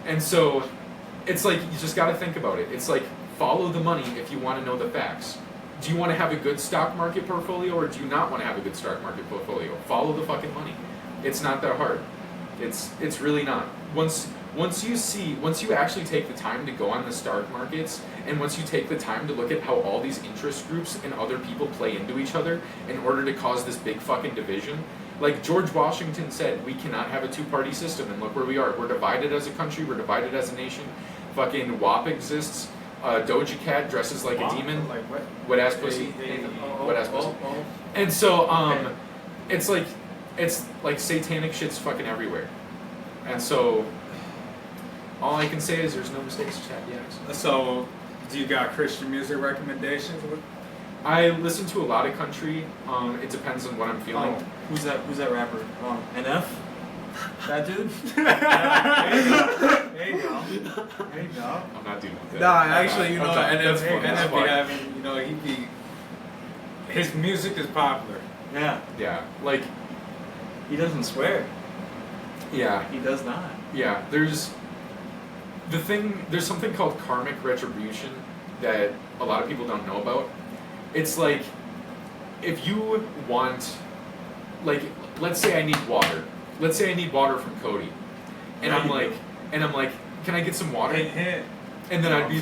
And so, it's like, you just gotta think about it. It's like follow the money if you want to know the facts. Do you want to have a good stock market portfolio or do you not want to have a good stock market portfolio? Follow the fucking money. It's not that hard. It's really not. Once you actually take the time to go on the stock markets, and once you take the time to look at how all these interest groups and other people play into each other in order to cause this big fucking division, like George Washington said, we cannot have a two-party system, and look where we are. We're divided as a country, we're divided as a nation. Fucking WAP exists. Doja Cat dresses like a demon. Like what? Wet ass pussy. Wet ass pussy. And so, it's like satanic shit's fucking everywhere. And so, all I can say is there's no mistakes, chat. Yeah. So, do you got Christian music recommendations? I listen to a lot of country. It depends on what I'm feeling. Oh, who's that rapper? NF? That dude? There you go. I'm not dealing with that. Nah, actually, you know, that's fine. NF be having, you know, his music is popular. Yeah. Yeah, like, He doesn't swear. yeah. He does not. Yeah, there's something called karmic retribution that a lot of people don't know about. It's like, if you want, like, let's say I need water. Let's say I need water from Cody. And I'm like, can I get some water? And then I'd be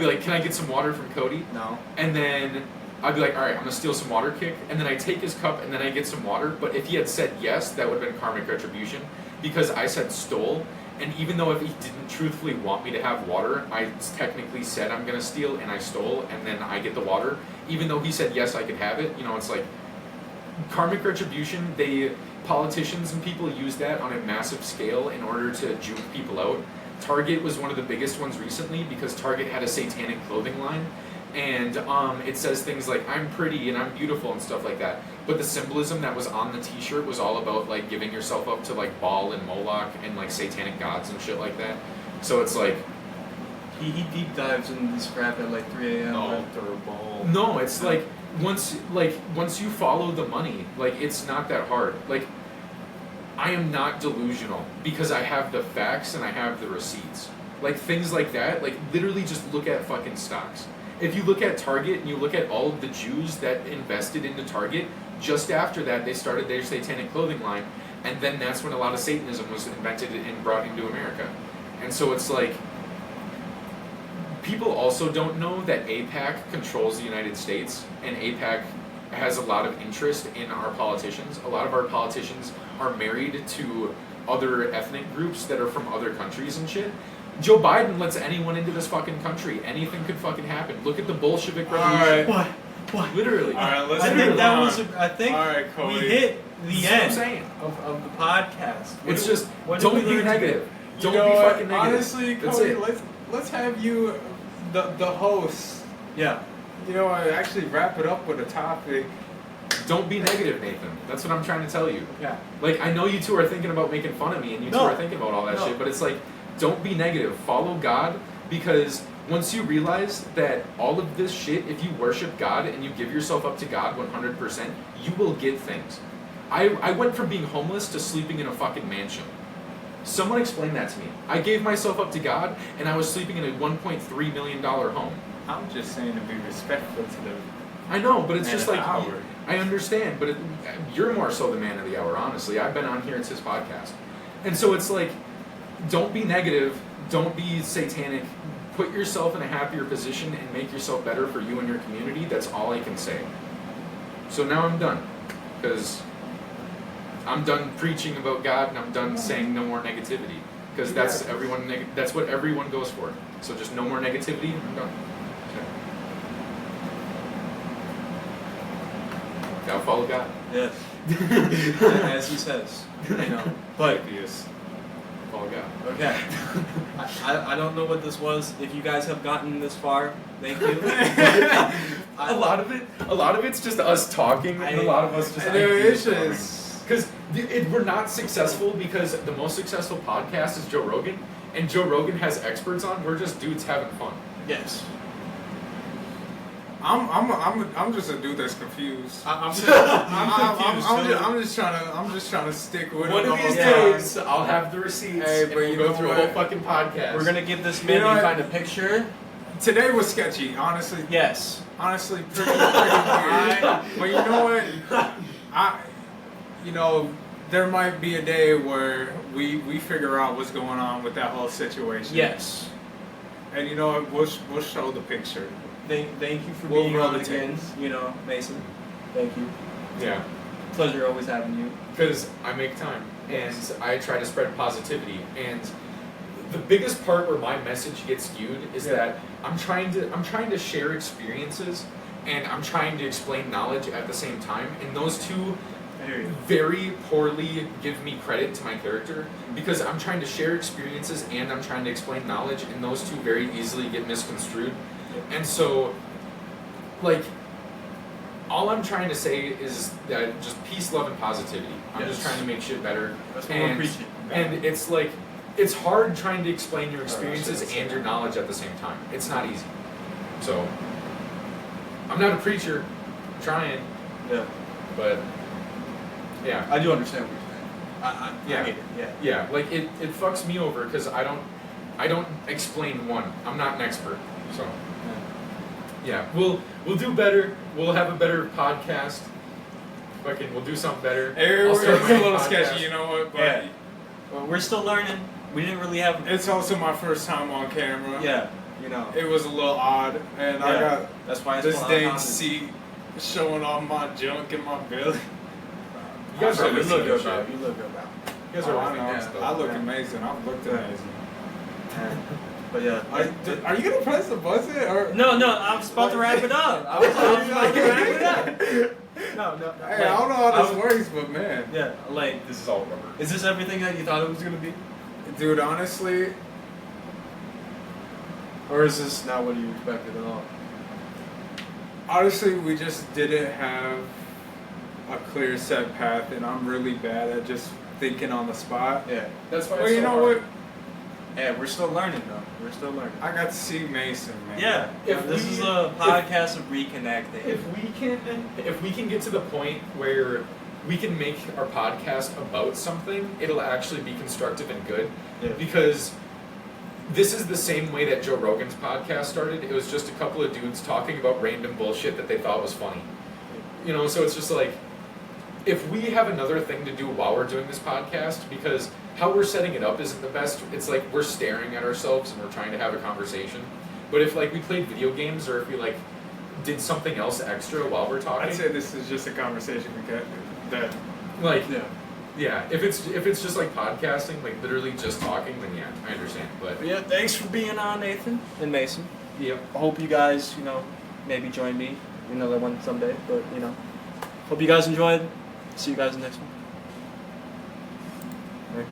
like, can I get some water from Cody? No. And then I'd be like, all right, I'm gonna steal some water, kick. And then I take his cup and then I get some water. But if he had said yes, that would have been karmic retribution, because I said stole. And even though if he didn't truthfully want me to have water, I technically said I'm gonna steal and I stole, and then I get the water. Even though he said yes, I could have it. You know, it's like karmic retribution. Politicians and people use that on a massive scale in order to juke people out. Target was one of the biggest ones recently because Target had a satanic clothing line, and it says things like I'm pretty and I'm beautiful and stuff like that. But the symbolism that was on the t-shirt was all about like giving yourself up to like Baal and Moloch and like satanic gods and shit like that. So it's like he deep dives into this crap at like 3 a.m. No, it's like once you follow the money, like it's not that hard. Like I am not delusional because I have the facts and I have the receipts. Like things like that, like literally just look at fucking stocks. If you look at Target and you look at all of the Jews that invested into Target, just after that they started their satanic clothing line, and then that's when a lot of Satanism was invented and brought into America. And so it's like, people also don't know that AIPAC controls the United States, and AIPAC has a lot of interest in our politicians. A lot of our politicians are married to other ethnic groups that are from other countries and shit. Joe Biden lets anyone into this fucking country. Anything could fucking happen. Look at the Bolshevik Revolution. Right. What? Literally. All right, let's I think that was. I think all right, Cody. we hit the That's what I'm end saying. of the podcast. It's just, what did don't we be learn negative. You Don't know be what? fucking negative. Honestly, That's Cody, it. let's have you, the host. Yeah. You know, actually wrap it up with a topic. Don't be negative, Nathan. That's what I'm trying to tell you. Yeah. Like, I know you two are thinking about making fun of me, and you two No. are thinking about all that No. shit, but it's like, don't be negative. Follow God, because once you realize that all of this shit, if you worship God and you give yourself up to God 100%, you will get things. I went from being homeless to sleeping in a fucking mansion. Someone explain that to me. I gave myself up to God, and I was sleeping in a $1.3 million home. I'm just saying to be respectful to them. I know, but it's Man just of like, the hour. I understand, but you're more so the man of the hour, honestly. I've been on here, it's his podcast. And so it's like, don't be negative, don't be satanic, put yourself in a happier position and make yourself better for you and your community. That's all I can say. So now I'm done, because I'm done preaching about God and I'm done saying no more negativity, because that's that's what everyone goes for. So just no more negativity, and I'm done. Gotta follow God. Yes. As he says. You know. But Yes. Follow God. okay. I don't know what this was. If you guys have gotten this far, thank you. A lot of it's just us talking, and a lot of us just. Because we're not successful because the most successful podcast is Joe Rogan, and Joe Rogan has experts on. We're just dudes having fun. Yes. I'm just a dude that's confused. I'm confused. I'm just trying to stick with One it. of these Yeah. days, I'll have the receipts, Hey, and but we'll you go know through a what? whole fucking podcast. We're gonna give this You man know and what? find a picture. Today was sketchy, honestly. Yes. Honestly, pretty weird. But you know what? There might be a day where we figure out what's going on with that whole situation. Yes. And you know what? We'll show the picture. Thank you for We'll being roll on the again. tapes. Mason. Thank you. Yeah. Pleasure always having you. Because I make time and I try to spread positivity. And the biggest part where my message gets skewed is that I'm trying to share experiences and I'm trying to explain knowledge at the same time. And those two very poorly give me credit to my character because I'm trying to share experiences and I'm trying to explain knowledge, and those two very easily get misconstrued. And so, like, all I'm trying to say is that just peace, love, and positivity. I'm just trying to make shit better. That's what we're preaching. And it's like, it's hard trying to explain your experiences and your knowledge at the same time. It's not easy. So, I'm not a preacher. I'm trying. Yeah. But, yeah. I do understand what you're saying. I get it. Yeah. Yeah, like it fucks me over because I don't explain one. I'm not an expert. So, yeah, we'll do better. We'll have a better podcast. Fucking, we'll do something better. It's I'll start a my little podcast. sketchy, you know what? But Yeah. Well, we're still learning. We didn't really have. it's also my first time on camera. Yeah. It was a little odd, and I got That's why it's this called dang content. seat showing off my junk in my belly. You guys are You listening look to good, shit. bro. You look good, bro. You guys are I living know. that stuff. I look amazing. I've looked amazing. But yeah. Are you gonna press the button or? No, I was about to wrap it up. I was about to wrap it up. No. Hey, I don't know how this works, but man. Yeah, like, This is all rubber. is this everything that you thought it was gonna be? Dude, honestly, Or is this not what you expected at all? we just didn't have a clear set path, and I'm really bad at just thinking on the spot. Yeah. That's why. Well, it's you so know hard. what? Yeah, we're still learning though. We're still learning. I got to see Mason, man. Yeah. If This we- is a podcast of reconnecting. If we can get to the point where we can make our podcast about something, it'll actually be constructive and good. Yeah. Because this is the same way that Joe Rogan's podcast started. It was just a couple of dudes talking about random bullshit that they thought was funny. So it's just like, if we have another thing to do while we're doing this podcast, because how we're setting it up isn't the best. It's like we're staring at ourselves and we're trying to have a conversation. But if like we played video games, or if we like did something else extra while we're talking, I'd say this is just a conversation we get. That like Yeah. yeah, if it's just like podcasting, like literally just talking, then yeah, I understand. But Yeah, thanks for being on, Nathan and Mason. yeah, I hope you guys, maybe join me another one someday. But, hope you guys enjoyed. See you guys next one.